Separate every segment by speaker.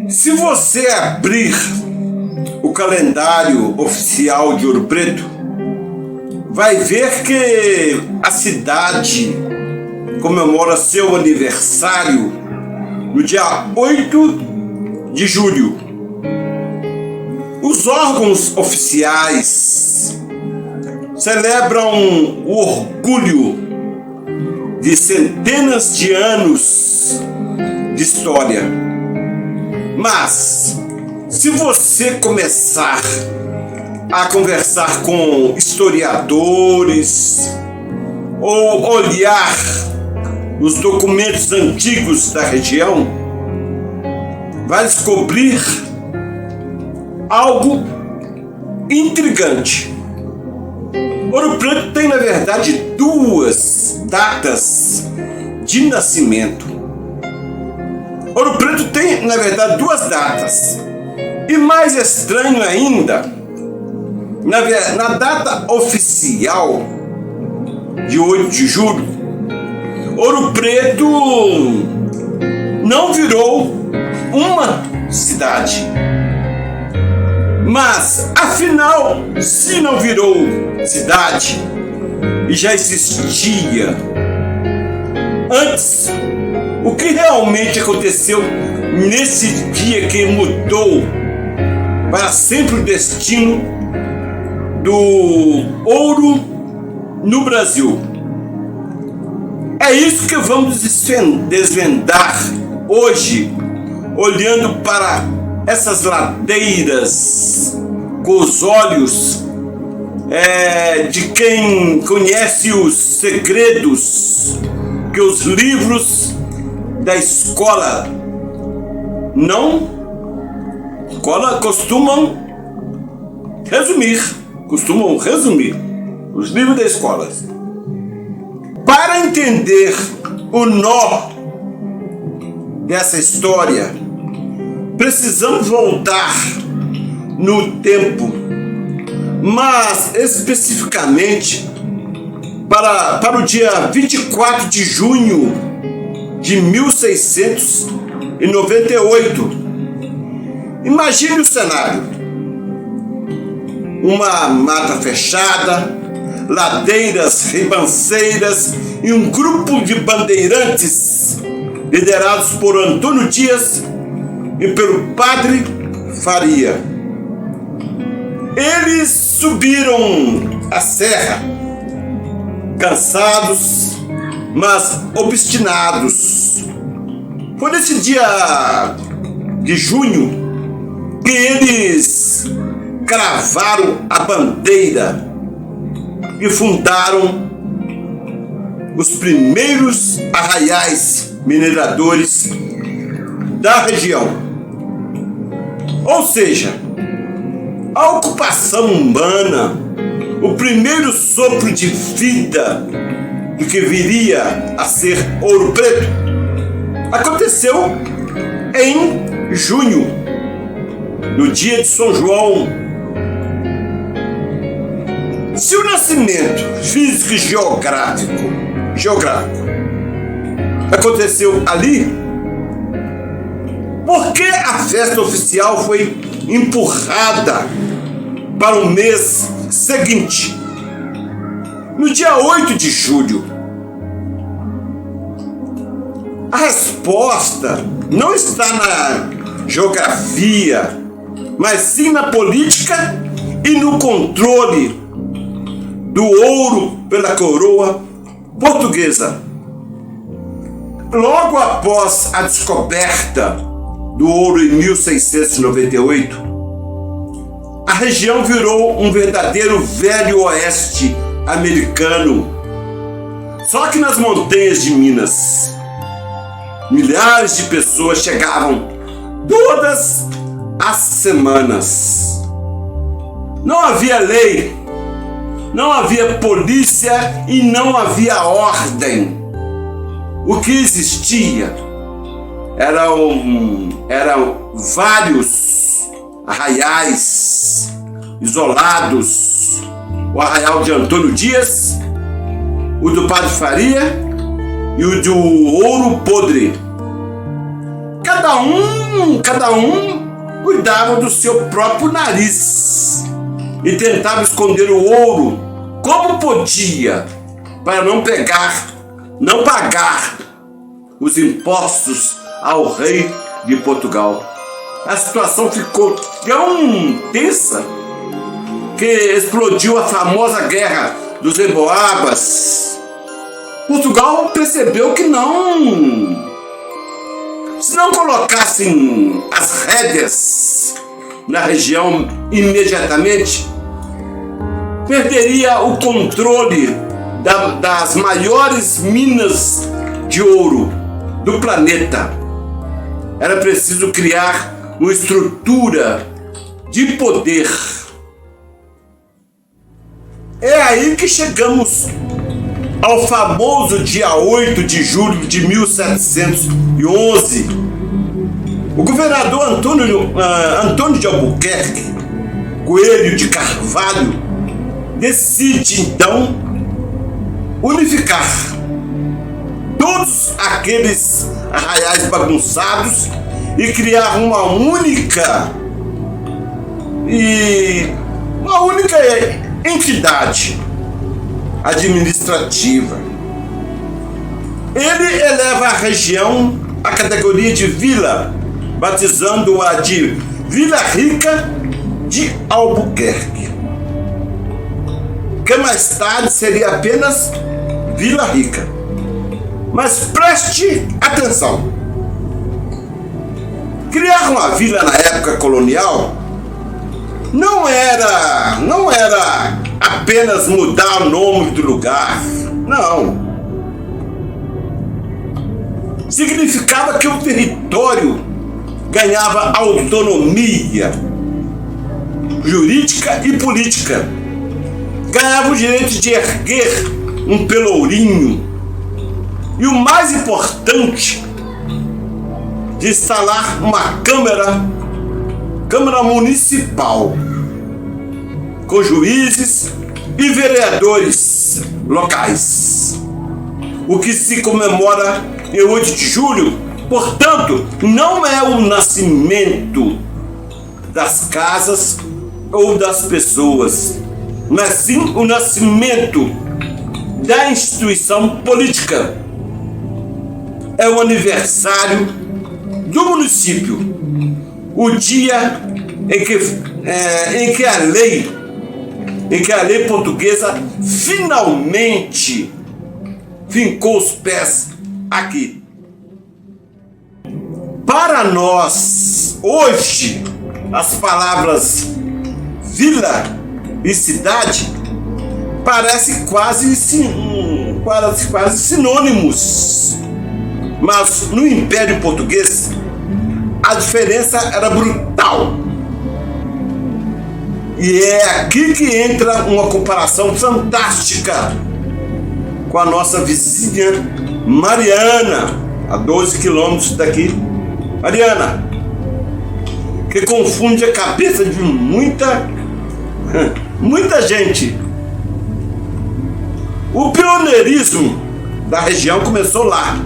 Speaker 1: Se você abrir o calendário oficial de Ouro Preto, vai ver que a cidade comemora seu aniversário no dia 8 de julho. Os órgãos oficiais celebram o orgulho de centenas de anos de história. Mas, se você começar a conversar com historiadores ou olhar os documentos antigos da região, vai descobrir algo intrigante. Ouro Preto tem, na verdade, duas datas de nascimento. Ouro Preto tem, na verdade, duas datas. E mais estranho ainda, na data oficial de 8 de julho, Ouro Preto não virou uma cidade. Mas, afinal, se não virou cidade e já existia antes, o que realmente aconteceu nesse dia que mudou para sempre o destino do ouro no Brasil? É isso que vamos desvendar hoje, olhando para essas ladeiras com os olhos de quem conhece os segredos que os livros da escola costumam resumir os livros da escola. Para entender o nó dessa história, precisamos voltar no tempo, mas especificamente para o dia 24 de junho de 1698. Imagine o cenário: uma mata fechada, ladeiras ribanceiras e um grupo de bandeirantes liderados por Antônio Dias e pelo Padre Faria. Eles subiram a serra, cansados, mas obstinados. Foi nesse dia de junho que eles cravaram a bandeira e fundaram os primeiros arraiais mineradores da região. Ou seja, a ocupação humana, o primeiro sopro de vida do que viria a ser Ouro Preto, aconteceu em junho, no dia de São João. Se o nascimento físico e geográfico aconteceu ali, por que a festa oficial foi empurrada para o mês seguinte, no dia 8 de julho? A resposta não está na geografia, mas sim na política e no controle do ouro pela coroa portuguesa. Logo após a descoberta do ouro em 1698, a região virou um verdadeiro velho oeste americano. Só que nas montanhas de Minas, milhares de pessoas chegavam todas as semanas. Não havia lei, não havia polícia e não havia ordem. O que existia eram vários arraiais isolados: o arraial de Antônio Dias, o do Padre Faria e o do Ouro Podre. Cada cada um cuidava do seu próprio nariz e tentava esconder o ouro como podia para não pagar os impostos ao rei de Portugal. A situação ficou tão tensa que explodiu a famosa Guerra dos Emboabas. Portugal percebeu que se não colocassem as rédeas na região imediatamente, perderia o controle das maiores minas de ouro do planeta. Era preciso criar uma estrutura de poder. É aí que chegamos ao famoso dia 8 de julho de 1711. O governador Antônio de Albuquerque Coelho de Carvalho decide então unificar todos aqueles arraiais bagunçados e criar uma única entidade administrativa. Ele eleva a região à categoria de vila, batizando-a de Vila Rica de Albuquerque, que mais tarde seria apenas Vila Rica. Mas preste atenção: criar uma vila na época colonial não era apenas mudar o nome do lugar, não. Significava que o território ganhava autonomia jurídica e política, ganhava o direito de erguer um pelourinho e, o mais importante, de instalar uma Câmara Municipal com juízes e vereadores locais, o que se comemora em 8 de julho. Portanto, não é o nascimento das casas ou das pessoas, mas sim o nascimento da instituição política. É o aniversário do município, o dia em que a lei portuguesa finalmente fincou os pés aqui. Para nós, hoje, as palavras vila e cidade parecem quase sinônimos. Mas no Império Português, a diferença era brutal. E é aqui que entra uma comparação fantástica com a nossa vizinha Mariana, a 12 quilômetros daqui. Mariana, que confunde a cabeça de muita gente. O pioneirismo da região começou lá.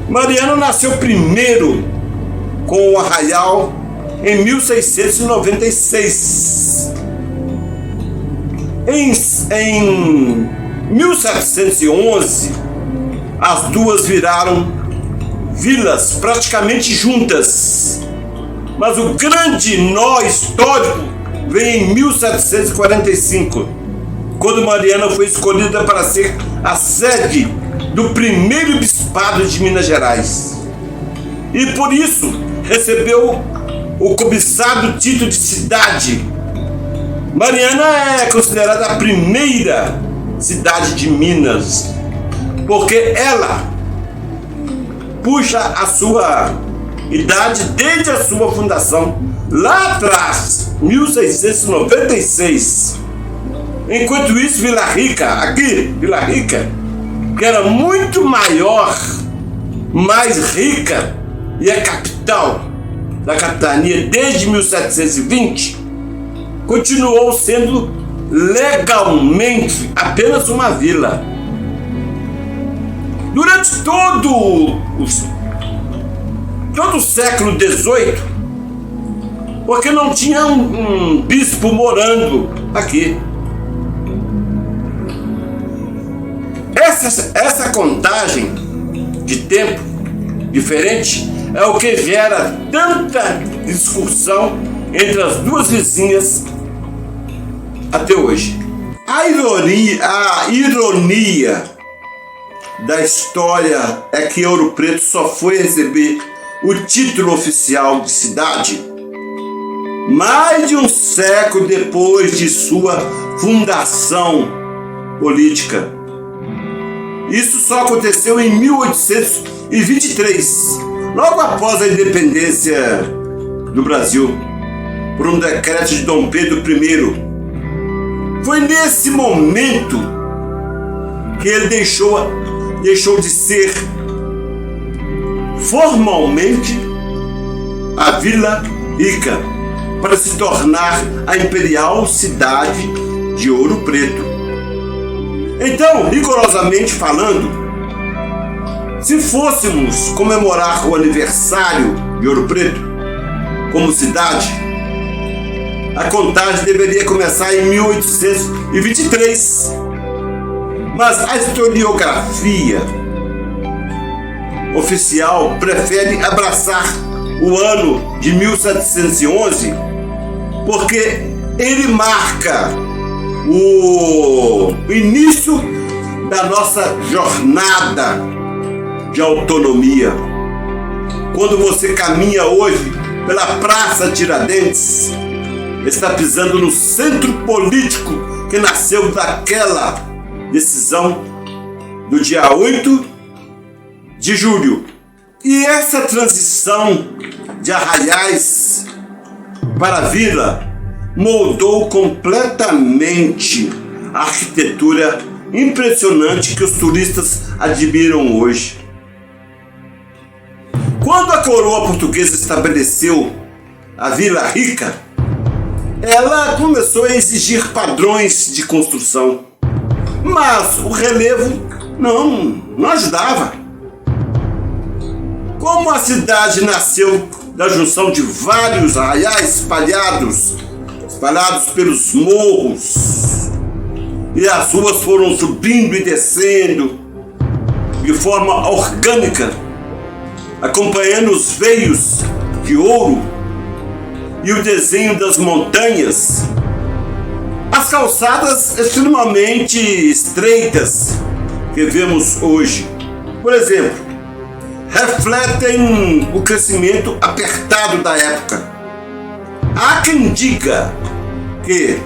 Speaker 1: Mariana nasceu primeiro com o arraial em 1696. Em 1711, as duas viraram vilas praticamente juntas. Mas o grande nó histórico vem em 1745, quando Mariana foi escolhida para ser a sede do primeiro bispado de Minas Gerais. E por isso recebeu o cobiçado título de cidade. Mariana é considerada a primeira cidade de Minas, porque ela puxa a sua idade desde a sua fundação, lá atrás, 1696. Enquanto isso, Vila Rica, que era muito maior, mais rica, e é capital da capitania desde 1720, continuou sendo legalmente apenas uma vila. todo o século XVIII, porque não tinha um bispo morando aqui. Essa contagem de tempo diferente é o que gera tanta discussão entre as duas vizinhas até hoje. A ironia da história é que Ouro Preto só foi receber o título oficial de cidade mais de um século depois de sua fundação política. Isso só aconteceu em 1823, logo após a independência do Brasil, por um decreto de Dom Pedro I. Foi nesse momento que ele deixou de ser formalmente a Vila Rica para se tornar a imperial cidade de Ouro Preto. Então, rigorosamente falando, se fôssemos comemorar o aniversário de Ouro Preto como cidade, a contagem deveria começar em 1823. Mas a historiografia oficial prefere abraçar o ano de 1711 porque ele marca o início da nossa jornada de autonomia. Quando você caminha hoje pela Praça Tiradentes, está pisando no centro político que nasceu daquela decisão do dia 8 de julho. E essa transição de Arraiais para a vila moldou completamente a arquitetura impressionante que os turistas admiram hoje. Quando a coroa portuguesa estabeleceu a Vila Rica, ela começou a exigir padrões de construção, mas o relevo não ajudava. Como a cidade nasceu da junção de vários arraiais espalhados pelos morros, e as ruas foram subindo e descendo de forma orgânica, acompanhando os veios de ouro e o desenho das montanhas, as calçadas extremamente estreitas que vemos hoje, por exemplo, refletem o crescimento apertado da época. Há quem diga que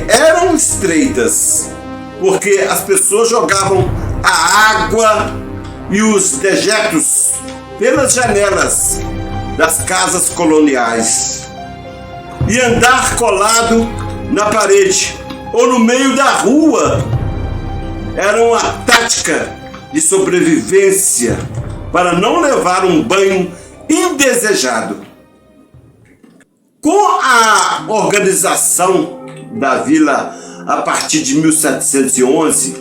Speaker 1: eram estreitas porque as pessoas jogavam a água e os dejetos pelas janelas das casas coloniais, e andar colado na parede ou no meio da rua era uma tática de sobrevivência para não levar um banho indesejado. Com a organização da vila a partir de 1711,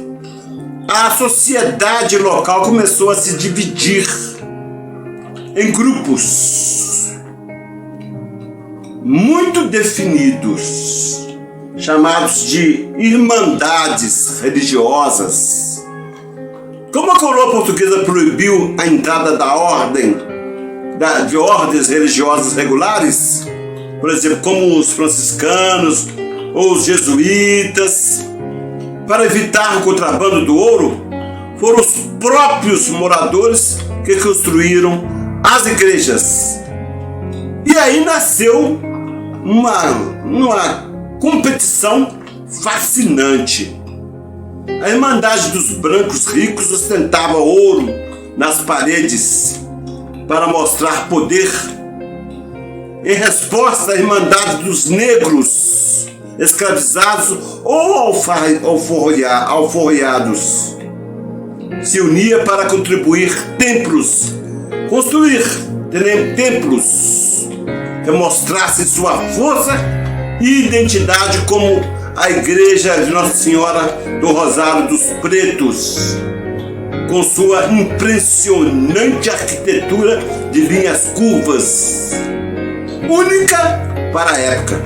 Speaker 1: a sociedade local começou a se dividir em grupos muito definidos, chamados de irmandades religiosas. Como a coroa portuguesa proibiu a entrada de ordens religiosas regulares, por exemplo, como os franciscanos ou os jesuítas, para evitar o contrabando do ouro, foram os próprios moradores que construíram as igrejas. E aí nasceu uma competição fascinante. A Irmandade dos Brancos Ricos ostentava ouro nas paredes para mostrar poder. Em resposta, a Irmandade dos Negros escravizados ou alforriados se unia para construir templos que mostrassem sua força e identidade, como a Igreja de Nossa Senhora do Rosário dos Pretos, com sua impressionante arquitetura de linhas curvas, única para a época.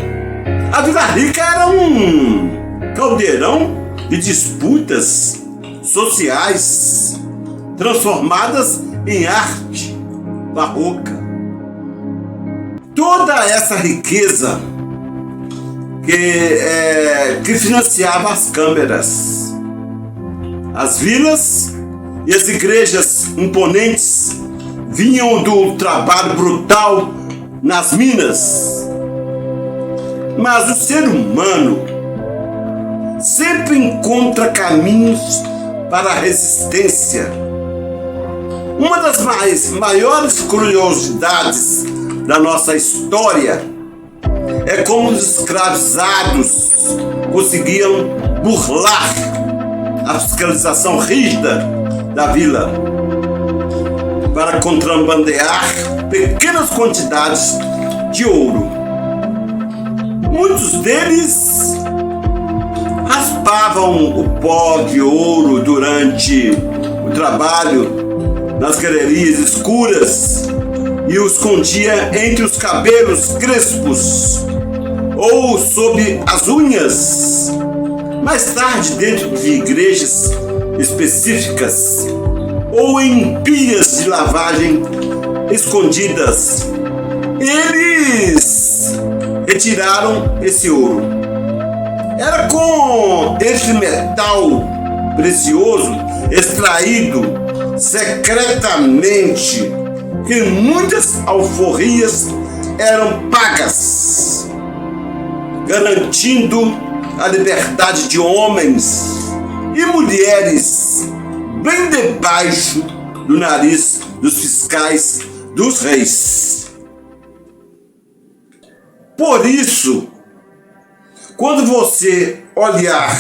Speaker 1: A Vila Rica era um caldeirão de disputas sociais transformadas em arte barroca. Toda essa riqueza que financiava as câmeras, as vilas e as igrejas imponentes vinham do trabalho brutal nas minas. Mas o ser humano sempre encontra caminhos para a resistência. Uma das maiores curiosidades da nossa história é como os escravizados conseguiam burlar a fiscalização rígida da vila para contrabandear pequenas quantidades de ouro. Muitos deles raspavam o pó de ouro durante o trabalho nas galerias escuras e o escondia entre os cabelos crespos ou sob as unhas. Mais tarde, dentro de igrejas específicas ou em pias de lavagem escondidas, eles retiraram esse ouro. Era com esse metal precioso extraído secretamente que muitas alforrias eram pagas, garantindo a liberdade de homens e mulheres bem debaixo do nariz dos fiscais dos reis. Por isso, quando você olhar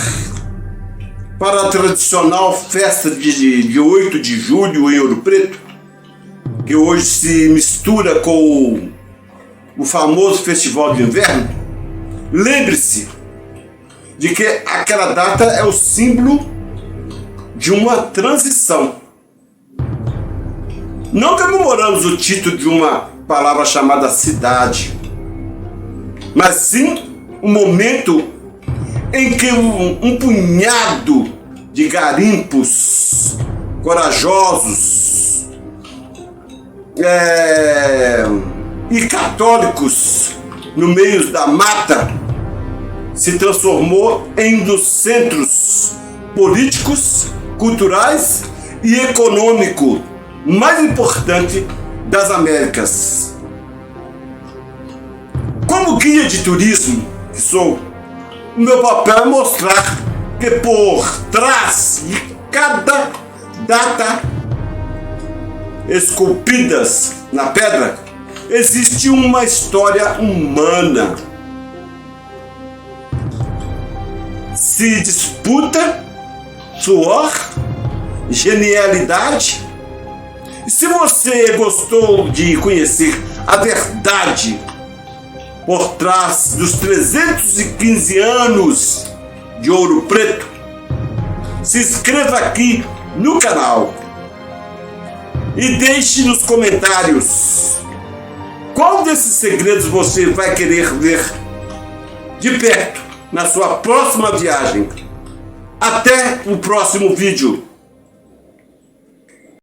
Speaker 1: para a tradicional festa de 8 de julho em Ouro Preto, que hoje se mistura com o famoso Festival de Inverno, lembre-se de que aquela data é o símbolo de uma transição. Não comemoramos o título de uma palavra chamada cidade, mas sim o momento em que um punhado de garimpos corajosos e católicos no meio da mata se transformou em um dos centros políticos, culturais e econômico mais importante das Américas. Como guia de turismo que sou, o meu papel é mostrar que por trás de cada data esculpidas na pedra existe uma história humana. Se disputa suor, genialidade. E se você gostou de conhecer a verdade por trás dos 315 anos de Ouro Preto, se inscreva aqui no canal e deixe nos comentários qual desses segredos você vai querer ver de perto na sua próxima viagem. Até o próximo vídeo.